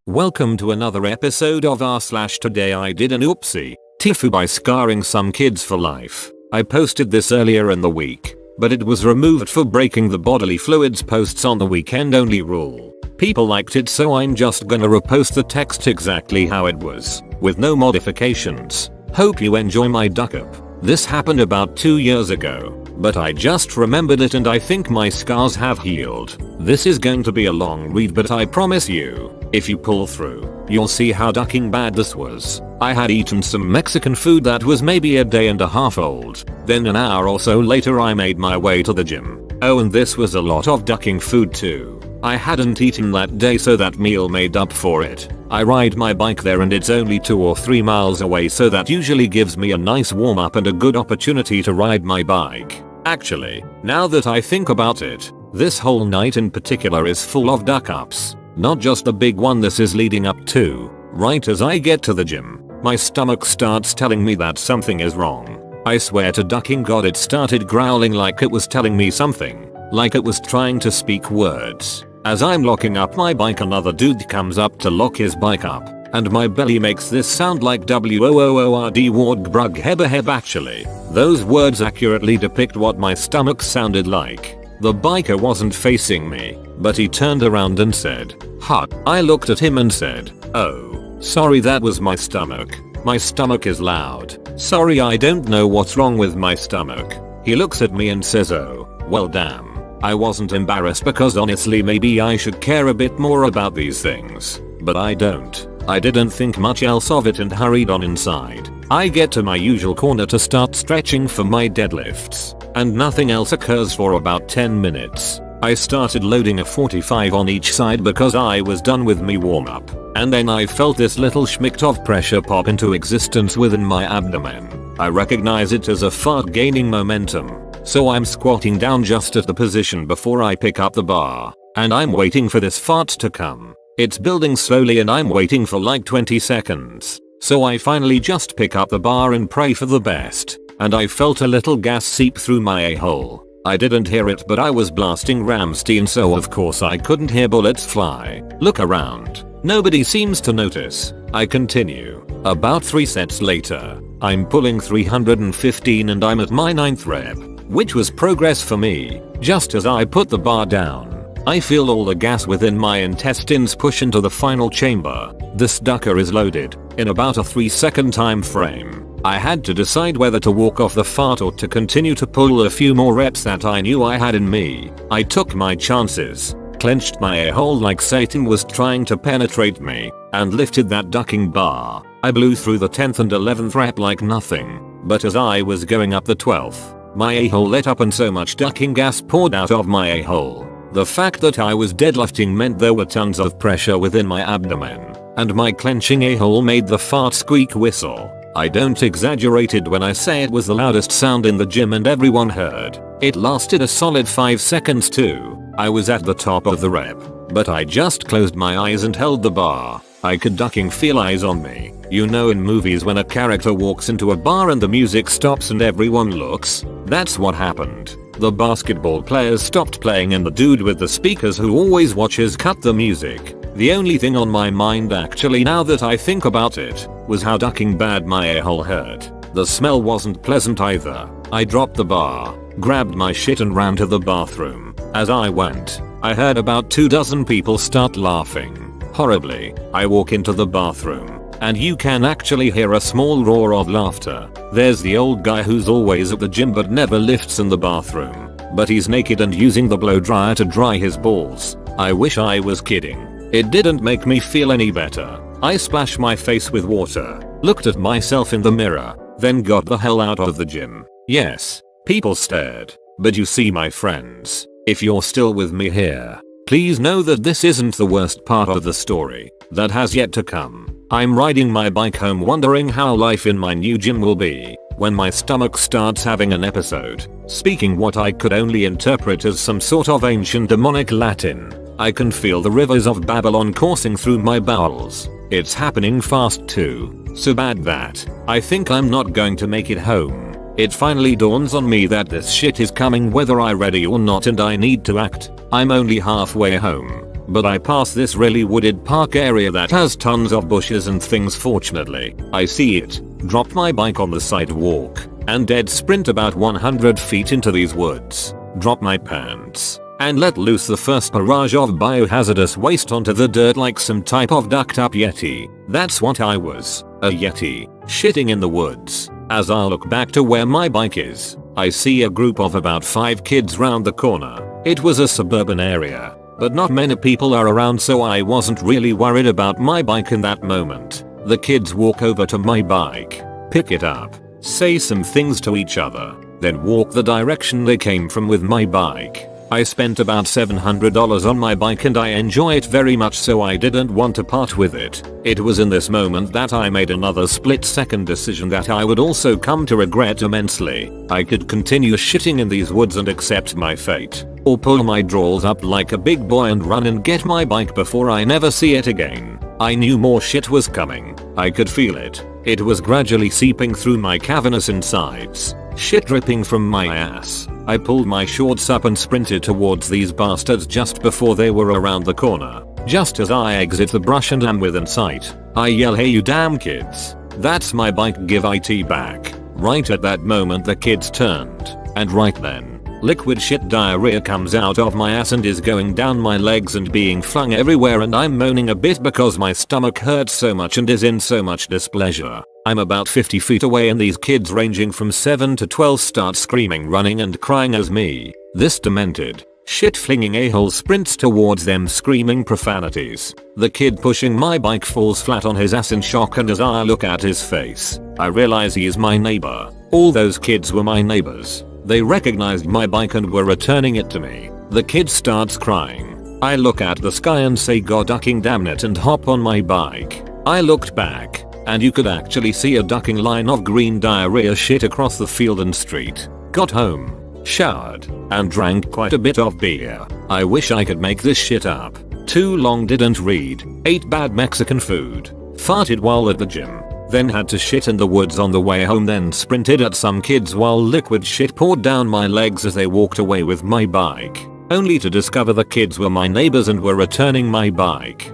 Welcome to another episode of r/today I did an oopsie. Tifu by scarring some kids for life. I posted this earlier in the week, but it was removed for breaking the bodily fluids posts on the weekend only rule. People liked it, so I'm just gonna repost the text exactly how it was, with no modifications. Hope you enjoy my duck up. This happened about 2 years ago, but I just remembered it and I think my scars have healed. This is going to be a long read, but I promise you, if you pull through, you'll see how ducking bad this was. I had eaten some Mexican food that was maybe a day and a half old. Then an hour or so later I made my way to the gym. Oh, and this was a lot of ducking food too. I hadn't eaten that day, so that meal made up for it. I ride my bike there and it's only 2 or 3 miles away, so that usually gives me a nice warm up and a good opportunity to ride my bike. Actually, now that I think about it, this whole night in particular is full of duck ups. Not just the big one this is leading up to. Right as I get to the gym, my stomach starts telling me that something is wrong. I swear to ducking God, it started growling like it was telling me something. Like it was trying to speak words. As I'm locking up my bike, another dude comes up to lock his bike up, and my belly makes this sound like WOOORD Ward Brug Hebba Heb. Actually, those words accurately depict what my stomach sounded like. The biker wasn't facing me, but he turned around and said, "Huh." I looked at him and said, "Oh, sorry, that was my stomach. My stomach is loud. Sorry, I don't know what's wrong with my stomach." He looks at me and says, "Oh, well damn." I wasn't embarrassed because honestly maybe I should care a bit more about these things, but I don't. I didn't think much else of it and hurried on inside. I get to my usual corner to start stretching for my deadlifts, and nothing else occurs for about 10 minutes. I started loading a 45 on each side because I was done with me warm up, and then I felt this little schmick of pressure pop into existence within my abdomen. I recognize it as a fart gaining momentum. So I'm squatting down just at the position before I pick up the bar, and I'm waiting for this fart to come. It's building slowly and I'm waiting for like 20 seconds. So I finally just pick up the bar and pray for the best, and I felt a little gas seep through my a-hole. I didn't hear it, but I was blasting Rammstein, so of course I couldn't hear bullets fly. Look around. Nobody seems to notice. I continue. About 3 sets later, I'm pulling 315 and I'm at my 9th rep, which was progress for me. Just as I put the bar down, I feel all the gas within my intestines push into the final chamber. This ducker is loaded in about a 3-second time frame. I had to decide whether to walk off the fart or to continue to pull a few more reps that I knew I had in me. I took my chances, clenched my a-hole like Satan was trying to penetrate me, and lifted that ducking bar. I blew through the 10th and 11th rep like nothing, but as I was going up the 12th, my a-hole lit up and so much ducking gas poured out of my a-hole. The fact that I was deadlifting meant there were tons of pressure within my abdomen, and my clenching a-hole made the fart squeak whistle. I don't exaggerate when I say it was the loudest sound in the gym and everyone heard. It lasted a solid 5 seconds too. I was at the top of the rep, but I just closed my eyes and held the bar. I could ducking feel eyes on me. You know in movies when a character walks into a bar and the music stops and everyone looks? That's what happened. The basketball players stopped playing and the dude with the speakers who always watches cut the music. The only thing on my mind actually now that I think about it, was how ducking bad my a-hole hurt. The smell wasn't pleasant either. I dropped the bar, grabbed my shit and ran to the bathroom. As I went, I heard about 2 dozen people start laughing. Horribly. I walk into the bathroom, and you can actually hear a small roar of laughter. There's the old guy who's always at the gym but never lifts in the bathroom, but he's naked and using the blow dryer to dry his balls. I wish I was kidding. It didn't make me feel any better. I splashed my face with water, looked at myself in the mirror, then got the hell out of the gym. Yes, people stared, but you see my friends, if you're still with me here, please know that this isn't the worst part of the story that has yet to come. I'm riding my bike home wondering how life in my new gym will be when my stomach starts having an episode, speaking what I could only interpret as some sort of ancient demonic Latin. I can feel the rivers of Babylon coursing through my bowels. It's happening fast too, so bad that I think I'm not going to make it home. It finally dawns on me that this shit is coming whether I'm ready or not and I need to act. I'm only halfway home, but I pass this really wooded park area that has tons of bushes and things. Fortunately, I see it, drop my bike on the sidewalk, and dead sprint about 100 feet into these woods, drop my pants, and let loose the first barrage of biohazardous waste onto the dirt like some type of ducked up yeti. That's what I was, a yeti, shitting in the woods. As I look back to where my bike is, I see a group of about 5 kids round the corner. It was a suburban area, but not many people are around, so I wasn't really worried about my bike in that moment. The kids walk over to my bike, pick it up, say some things to each other, then walk the direction they came from with my bike. I spent about $700 on my bike and I enjoy it very much, so I didn't want to part with it. It was in this moment that I made another split-second decision that I would also come to regret immensely. I could continue shitting in these woods and accept my fate, or pull my drawers up like a big boy and run and get my bike before I never see it again. I knew more shit was coming. I could feel it. It was gradually seeping through my cavernous insides, shit dripping from my ass. I pulled my shorts up and sprinted towards these bastards just before they were around the corner. Just as I exit the brush and am within sight, I yell, "Hey you damn kids, that's my bike, give it back." Right at that moment the kids turned, and right then, liquid shit diarrhea comes out of my ass and is going down my legs and being flung everywhere, and I'm moaning a bit because my stomach hurts so much and is in so much displeasure. I'm about 50 feet away and these kids ranging from 7 to 12 start screaming, running and crying as me, this demented, shit-flinging a-hole, sprints towards them screaming profanities. The kid pushing my bike falls flat on his ass in shock, and as I look at his face, I realize he is my neighbor. All those kids were my neighbors. They recognized my bike and were returning it to me. The kid starts crying. I look at the sky and say, "God ducking damn it," and hop on my bike. I looked back, and you could actually see a ducking line of green diarrhea shit across the field and street. Got home, showered, and drank quite a bit of beer. I wish I could make this shit up. Too long didn't read, ate bad Mexican food, farted while at the gym, then had to shit in the woods on the way home, then sprinted at some kids while liquid shit poured down my legs as they walked away with my bike, only to discover the kids were my neighbors and were returning my bike.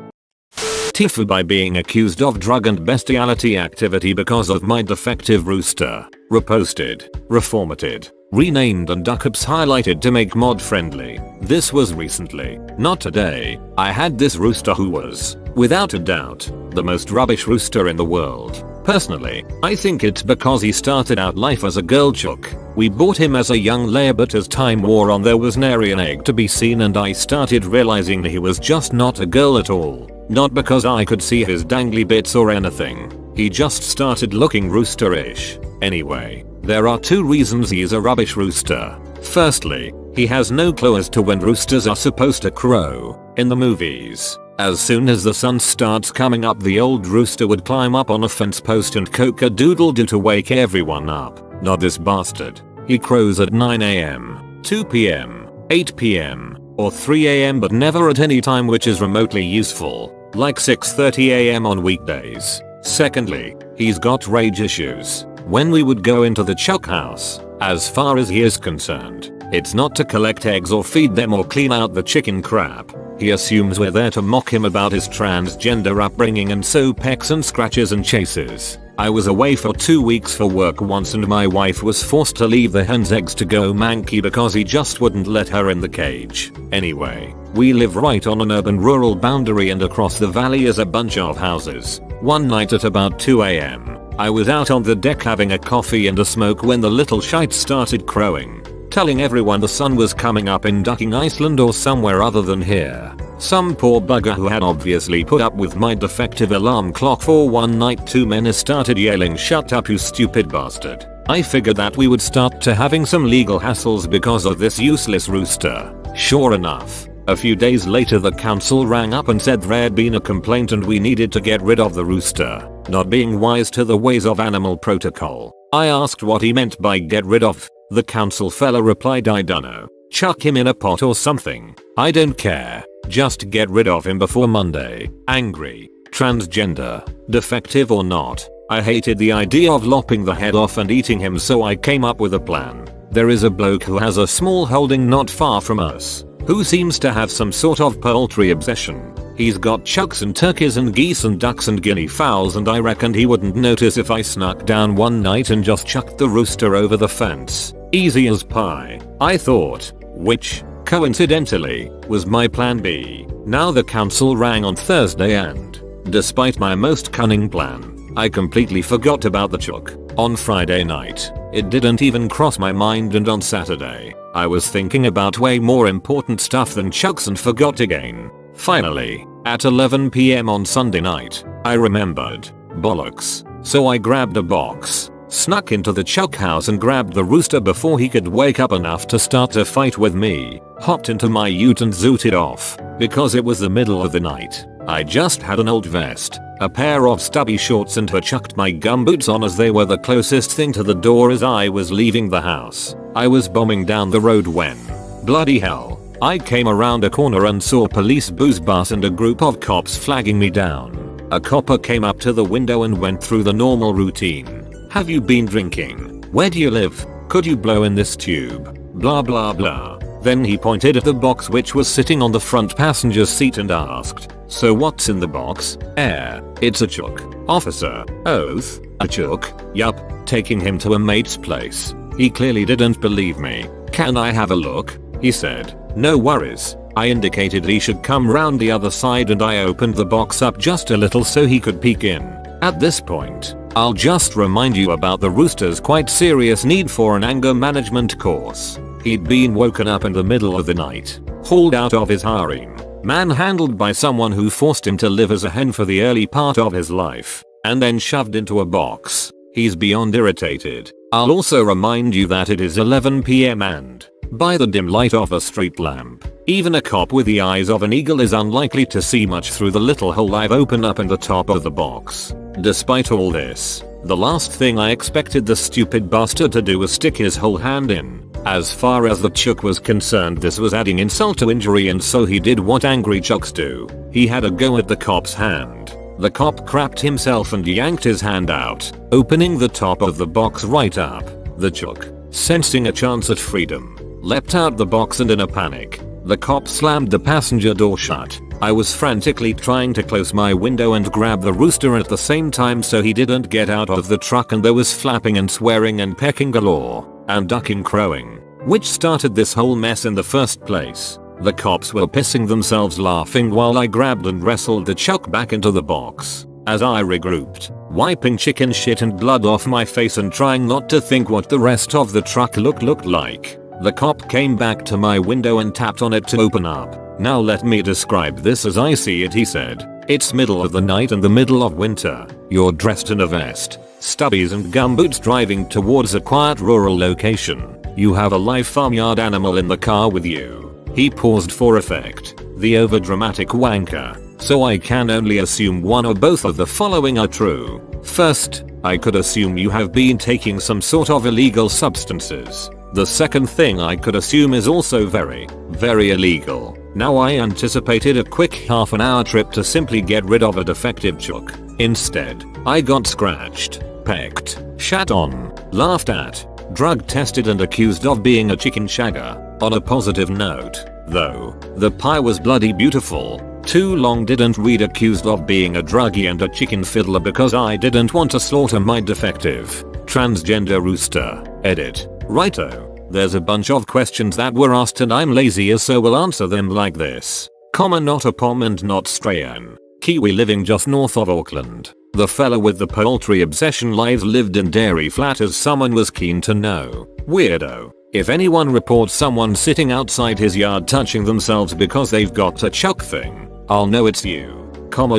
Tifu by being accused of drug and bestiality activity because of my defective rooster. Reposted, reformatted, renamed, and duckups highlighted to make mod friendly. This was recently, not today. I had this rooster who was, without a doubt, the most rubbish rooster in the world. Personally, I think it's because he started out life as a girl chook. We bought him as a young layer, but as time wore on there was nary an egg to be seen, and I started realizing he was just not a girl at all. Not because I could see his dangly bits or anything. He just started looking roosterish. Anyway, there are 2 reasons he's a rubbish rooster. Firstly, he has no clue as to when roosters are supposed to crow. In the movies, as soon as the sun starts coming up, the old rooster would climb up on a fence post and cock-a-doodle-doo to wake everyone up. Not this bastard. He crows at 9 AM, 2 PM, 8 PM, or 3 AM, but never at any time which is remotely useful, like 6:30 AM on weekdays. Secondly, he's got rage issues. When we would go into the chuck house, as far as he is concerned, it's not to collect eggs or feed them or clean out the chicken crap. He assumes we're there to mock him about his transgender upbringing, and so pecks and scratches and chases. I was away for 2 weeks for work once, and my wife was forced to leave the hen's eggs to go manky because he just wouldn't let her in the cage. Anyway, we live right on an urban-rural boundary, and across the valley is a bunch of houses. One night at about 2 AM, I was out on the deck having a coffee and a smoke when the little shite started crowing, telling everyone the sun was coming up in ducking Iceland or somewhere other than here. Some poor bugger who had obviously put up with my defective alarm clock for one night too many started yelling, "Shut up you stupid bastard." I figured that we would start to having some legal hassles because of this useless rooster. Sure enough, a few days later the council rang up and said there had been a complaint and we needed to get rid of the rooster. Not being wise to the ways of animal protocol, I asked what he meant by get rid of. The council fella replied, "I dunno. Chuck him in a pot or something. I don't care. Just get rid of him before Monday." Angry, transgender, defective or not, I hated the idea of lopping the head off and eating him, so I came up with a plan. There is a bloke who has a small holding not far from us, who seems to have some sort of poultry obsession. He's got chucks and turkeys and geese and ducks and guinea fowls, and I reckoned he wouldn't notice if I snuck down one night and just chucked the rooster over the fence. Easy as pie, I thought, which, coincidentally, was my plan B. Now the council rang on Thursday and, despite my most cunning plan, I completely forgot about the chuck. On Friday night, it didn't even cross my mind, and on Saturday, I was thinking about way more important stuff than chucks and forgot again. Finally, at 11 PM on Sunday night, I remembered. Bollocks. So I grabbed a box, snuck into the chuck house and grabbed the rooster before he could wake up enough to start a fight with me, hopped into my ute and zooted off. Because it was the middle of the night, I just had an old vest, a pair of stubby shorts, and chucked my gumboots on as they were the closest thing to the door as I was leaving the house. I was bombing down the road when, bloody hell, I came around a corner and saw police booze bus and a group of cops flagging me down. A copper came up to the window and went through the normal routine. Have you been drinking? Where do you live? Could you blow in this tube? Blah blah blah. Then he pointed at the box which was sitting on the front passenger seat and asked, "So what's in the box?" "Air. It's a chuck." "Officer." "Oath. A chuck?" "Yup." Taking him to a mate's place. He clearly didn't believe me. "Can I have a look?" he said. "No worries." I indicated he should come round the other side and I opened the box up just a little so he could peek in. At this point, I'll just remind you about the rooster's quite serious need for an anger management course. He'd been woken up in the middle of the night, hauled out of his harem, manhandled by someone who forced him to live as a hen for the early part of his life, and then shoved into a box. He's beyond irritated. I'll also remind you that it is 11 PM and, by the dim light of a street lamp, even a cop with the eyes of an eagle is unlikely to see much through the little hole I've opened up in the top of the box. Despite all this, the last thing I expected the stupid bastard to do was stick his whole hand in. As far as the chuck was concerned, this was adding insult to injury, and so he did what angry chucks do. He had a go at the cop's hand. The cop crapped himself and yanked his hand out, opening the top of the box right up. The chuck, sensing a chance at freedom, leapt out the box, and in a panic, the cop slammed the passenger door shut. I was frantically trying to close my window and grab the rooster at the same time so he didn't get out of the truck, and there was flapping and swearing and pecking galore, and ducking crowing, which started this whole mess in the first place. The cops were pissing themselves laughing while I grabbed and wrestled the chuck back into the box. As I regrouped, wiping chicken shit and blood off my face and trying not to think what the rest of the truck looked like, the cop came back to my window and tapped on it to open up. "Now let me describe this as I see it," he said. "It's middle of the night in the middle of winter. You're dressed in a vest, stubbies and gumboots driving towards a quiet rural location. You have a live farmyard animal in the car with you." He paused for effect, the overdramatic wanker. "So I can only assume one or both of the following are true. First, I could assume you have been taking some sort of illegal substances. The second thing I could assume is also very, very illegal. Now I anticipated a quick half an hour trip to simply get rid of a defective chuck. Instead, I got scratched, pecked, shat on, laughed at, drug tested and accused of being a chicken shagger. On a positive note, though, the pie was bloody beautiful. Too long didn't read accused of being a druggie and a chicken fiddler because I didn't want to slaughter my defective, transgender rooster. Edit. Righto. There's a bunch of questions that were asked and I'm lazy, so we'll answer them like this. Not a pom and not strayan. Kiwi living just north of Auckland. The fella with the poultry obsession lived in Dairy Flat as someone was keen to know. Weirdo. If anyone reports someone sitting outside his yard touching themselves because they've got a chuck thing, I'll know it's you.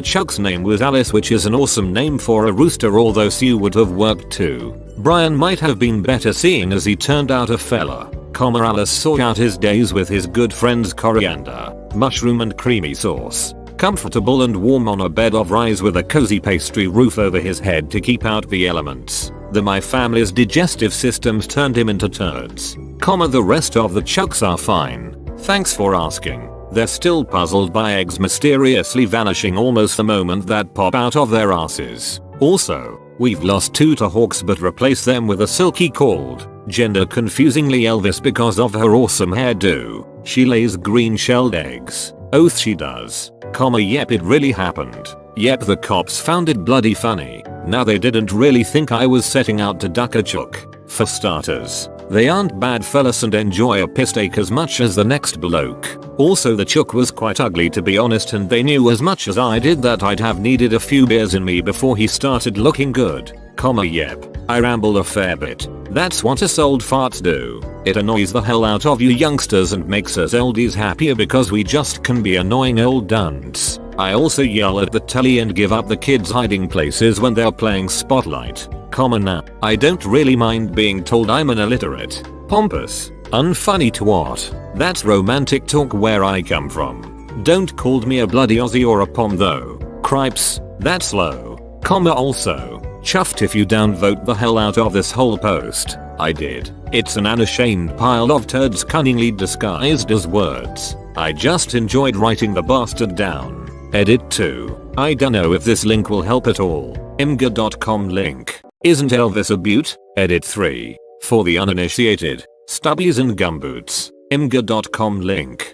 Chuck's name was Alice, which is an awesome name for a rooster, although Sue would have worked too. Brian might have been better seeing as he turned out a fella. Alice sought out his days with his good friends coriander, mushroom and creamy sauce. Comfortable and warm on a bed of rice with a cozy pastry roof over his head to keep out the elements. My family's digestive systems turned him into turds. The rest of the chucks are fine. Thanks for asking. They're still puzzled by eggs mysteriously vanishing almost the moment that pop out of their asses. Also, we've lost 2 to hawks but replaced them with a silky called, gender confusingly Elvis because of her awesome hairdo. She lays green shelled eggs. Oath she does. Yep, it really happened. Yep, the cops found it bloody funny. Now they didn't really think I was setting out to duck a chook. For starters, they aren't bad fellas and enjoy a piss take as much as the next bloke. Also, the chook was quite ugly to be honest, and they knew as much as I did that I'd have needed a few beers in me before he started looking good. Yep, I ramble a fair bit. That's what us old farts do. It annoys the hell out of you youngsters and makes us oldies happier because we just can be annoying old dunts. I also yell at the telly and give up the kids hiding places when they're playing Spotlight. Now, I don't really mind being told I'm an illiterate. Pompous. Unfunny twat. That's romantic talk where I come from. Don't call me a bloody Aussie or a pom though. Cripes, that's low. Also, chuffed if you downvote the hell out of this whole post. I did. It's an unashamed pile of turds cunningly disguised as words. I just enjoyed writing the bastard down. Edit 2. I dunno if this link will help at all. imgur.com link. Isn't Elvis a beaut? Edit 3. For the uninitiated. Stubbies and gumboots. imgur.com link.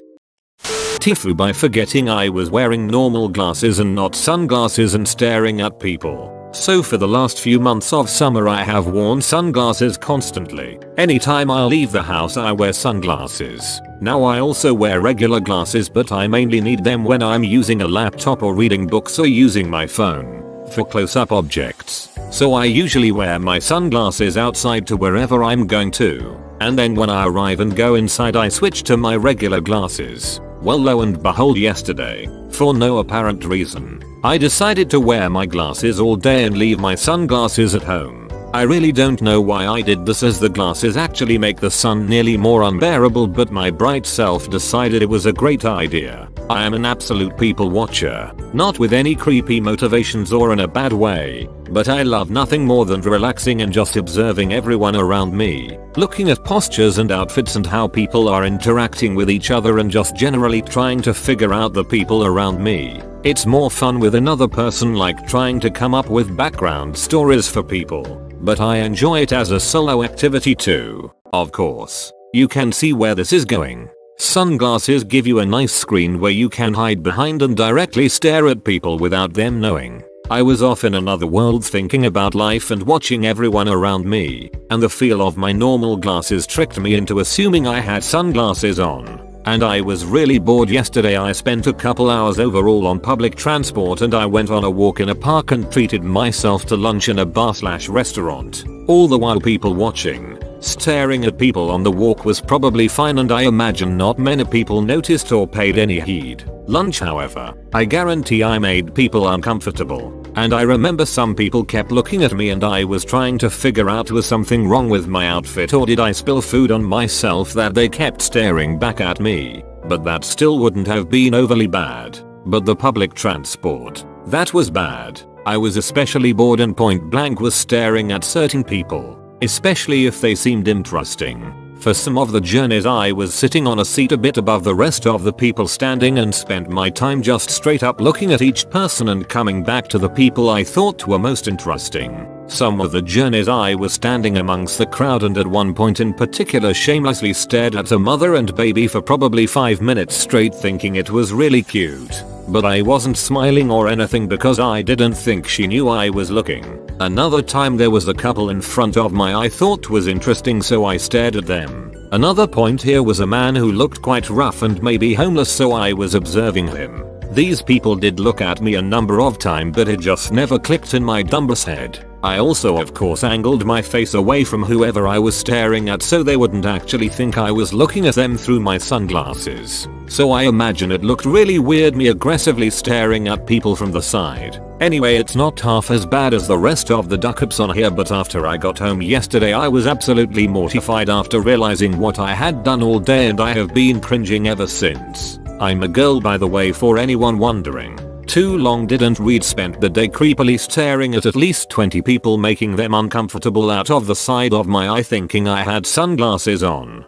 Tifu by forgetting I was wearing normal glasses and not sunglasses and staring at people. So for the last few months of summer I have worn sunglasses constantly. Anytime I leave the house I wear sunglasses. Now I also wear regular glasses, but I mainly need them when I'm using a laptop or reading books or using my phone for close-up objects. So I usually wear my sunglasses outside to wherever I'm going to. And then when I arrive and go inside I switch to my regular glasses. Well, lo and behold, yesterday, for no apparent reason, I decided to wear my glasses all day and leave my sunglasses at home. I really don't know why I did this, as the glasses actually make the sun nearly more unbearable, but my bright self decided it was a great idea. I am an absolute people watcher, not with any creepy motivations or in a bad way, but I love nothing more than relaxing and just observing everyone around me, looking at postures and outfits and how people are interacting with each other, and just generally trying to figure out the people around me. It's more fun with another person, like trying to come up with background stories for people, but I enjoy it as a solo activity too. Of course, you can see where this is going. Sunglasses give you a nice screen where you can hide behind and directly stare at people without them knowing. I was off in another world thinking about life and watching everyone around me, and the feel of my normal glasses tricked me into assuming I had sunglasses on. And I was really bored yesterday. I spent a couple hours overall on public transport, and I went on a walk in a park and treated myself to lunch in a bar/restaurant. All the while people watching. Staring at people on the walk was probably fine, and I imagine not many people noticed or paid any heed. Lunch, however, I guarantee I made people uncomfortable. And I remember some people kept looking at me, and I was trying to figure out, was something wrong with my outfit or did I spill food on myself that they kept staring back at me. But that still wouldn't have been overly bad. But the public transport, that was bad. I was especially bored and point blank was staring at certain people, especially if they seemed interesting. For some of the journeys I was sitting on a seat a bit above the rest of the people standing, and spent my time just straight up looking at each person and coming back to the people I thought were most interesting. Some of the journeys I was standing amongst the crowd, and at one point in particular shamelessly stared at a mother and baby for probably 5 minutes straight, thinking it was really cute. But I wasn't smiling or anything because I didn't think she knew I was looking. Another time there was a couple in front of my I thought was interesting, so I stared at them. Another point here was a man who looked quite rough and maybe homeless, so I was observing him. These people did look at me a number of times, but it just never clicked in my dumbass head. I also of course angled my face away from whoever I was staring at so they wouldn't actually think I was looking at them through my sunglasses. So I imagine it looked really weird me aggressively staring at people from the side. Anyway, it's not half as bad as the rest of the duck-ups on here, but after I got home yesterday I was absolutely mortified after realizing what I had done all day, and I have been cringing ever since. I'm a girl, by the way, for anyone wondering. Too long didn't read, spent the day creepily staring at least 20 people, making them uncomfortable out of the side of my eye, thinking I had sunglasses on.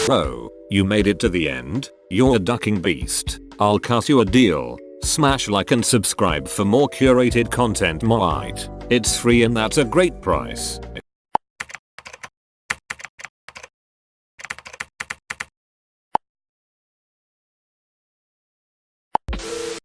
Bro, you made it to the end? You're a ducking beast. I'll cut you a deal. Smash like and subscribe for more curated content. It's free and that's a great price.